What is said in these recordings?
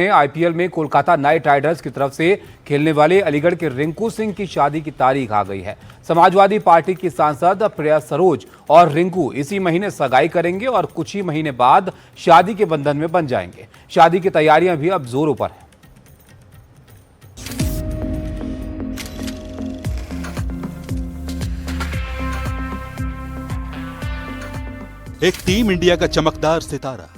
IPL में Kolkata night Riders की तरफ से खेलने वाले अलीगढ़ के रिंकू सिंह की शादी की तारीख आ गई है। समाजवादी पार्टी की सांसद प्रिया सरोज और रिंकू इसी महीने सगाई करेंगे और कुछ ही महीने बाद शादी के बंधन में बन जाएंगे। शादी की तैयारियां भी अब जोरों पर हैं। एक टीम इंडिया का चमकदार सितारा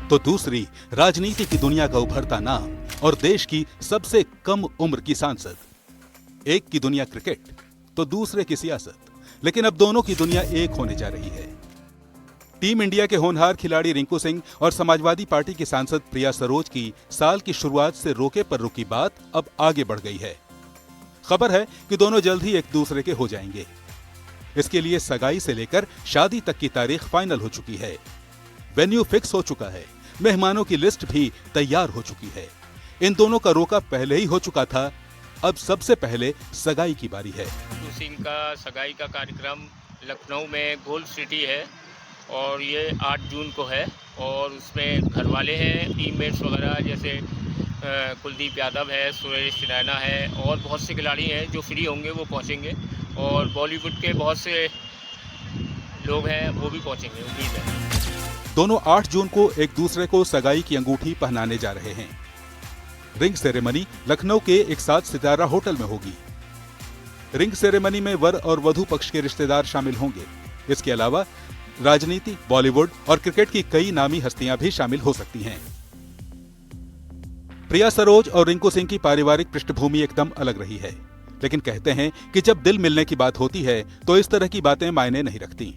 तो दूसरी राजनीति की दुनिया का उभरता नाम और देश की सबसे कम उम्र की सांसद। एक की दुनिया क्रिकेट तो दूसरे की सियासत, लेकिन अब दोनों की दुनिया एक होने जा रही है। टीम इंडिया के होनहार खिलाड़ी रिंकू सिंह और समाजवादी पार्टी की सांसद प्रिया सरोज की साल की शुरुआत से रोके पर रुकी बात अब आगे बढ़ गई है। खबर है कि दोनों जल्द ही एक दूसरे के हो जाएंगे। इसके लिए सगाई से लेकर शादी तक की तारीख फाइनल हो चुकी है। वेन्यू फिक्स हो चुका है, मेहमानों की लिस्ट भी तैयार हो चुकी है। इन दोनों का रोका पहले ही हो चुका था, अब सबसे पहले सगाई की बारी है। रिंकू सिंह का सगाई का कार्यक्रम लखनऊ में गोल्ड सिटी है और ये 8 जून को है और उसमें घर वाले हैं, टीममेट्स वगैरह जैसे कुलदीप यादव है, सुरेश रैना है और बहुत से खिलाड़ी हैं जो फ्री होंगे वो पहुंचेंगे और बॉलीवुड के बहुत से लोग हैं वो भी पहुंचेंगे, उम्मीद है। दोनों 8 जून को एक दूसरे को सगाई की अंगूठी पहनाने जा रहे हैं। रिंग सेरेमनी लखनऊ के एक 7 सितारा होटल में होगी। रिंग सेरेमनी में वर और वधू पक्ष के रिश्तेदार शामिल होंगे। इसके अलावा राजनीति, बॉलीवुड और क्रिकेट की कई नामी हस्तियां भी शामिल हो सकती हैं। प्रिया सरोज और रिंकू सिंह की पारिवारिक पृष्ठभूमि एकदम अलग रही है, लेकिन कहते हैं कि जब दिल मिलने की बात होती है तो इस तरह की बातें मायने नहीं रखती।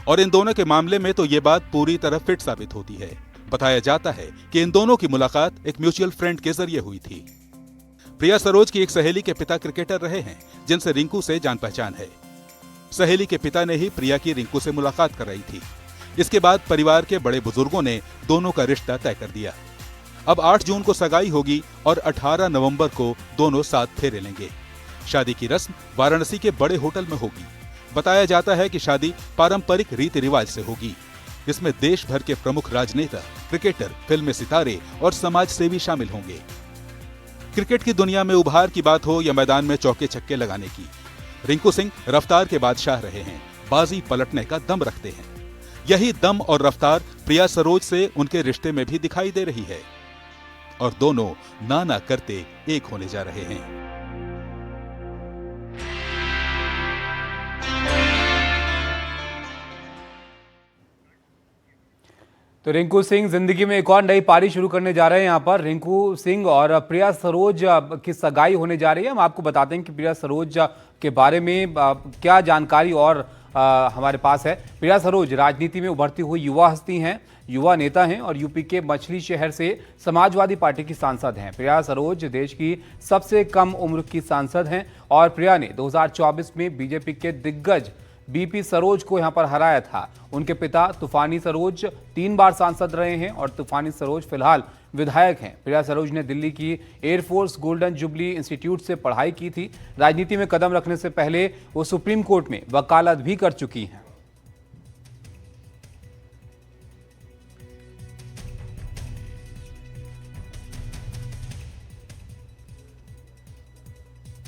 और इन दोनों के मामले में तो ये बात पूरी तरह फिट साबित होती है। बताया जाता है कि इन दोनों की मुलाकात एक म्यूचुअल फ्रेंड के जरिए हुई थी। प्रिया सरोज की एक सहेली के पिता क्रिकेटर रहे हैं, जिनसे रिंकू से जान पहचान है। सहेली के पिता ने ही प्रिया की रिंकू से मुलाकात कराई थी। इसके बाद परिवार के बड़े बुजुर्गों ने दोनों का रिश्ता तय कर दिया। अब 8 जून को सगाई होगी और 18 नवंबर को दोनों साथ फेरे लेंगे। शादी की रस्म वाराणसी के बड़े होटल में होगी। बताया जाता है कि शादी पारंपरिक रीति रिवाज से होगी। इसमें देश भर के प्रमुख राजनेता, क्रिकेटर, फिल्मी सितारे और समाज सेवी शामिल होंगे। क्रिकेट की दुनिया में उभार की बात हो या मैदान में चौके छक्के लगाने की, रिंकू सिंह रफ्तार के बादशाह रहे हैं। बाजी पलटने का दम रखते हैं। यही दम और रफ्तार प्रिया सरोज से उनके रिश्ते में भी दिखाई दे रही है और दोनों ना करते एक होने जा रहे हैं। तो रिंकू सिंह जिंदगी में एक और नई पारी शुरू करने जा रहे हैं। यहाँ पर रिंकू सिंह और प्रिया सरोज की सगाई होने जा रही है। हम आपको बताते हैं कि प्रिया सरोज के बारे में क्या जानकारी और हमारे पास है। प्रिया सरोज राजनीति में उभरती हुई युवा हस्ती हैं, युवा नेता हैं और यूपी के मछली शहर से समाजवादी पार्टी की सांसद हैं। प्रिया सरोज देश की सबसे कम उम्र की सांसद हैं और प्रिया ने 2024 में बीजेपी के दिग्गज बीपी सरोज को यहां पर हराया था। उनके पिता तूफानी सरोज 3 बार सांसद रहे हैं और तूफानी सरोज फिलहाल विधायक हैं। प्रिया सरोज ने दिल्ली की एयरफोर्स गोल्डन जुबली इंस्टीट्यूट से पढ़ाई की थी। राजनीति में कदम रखने से पहले वो सुप्रीम कोर्ट में वकालत भी कर चुकी हैं।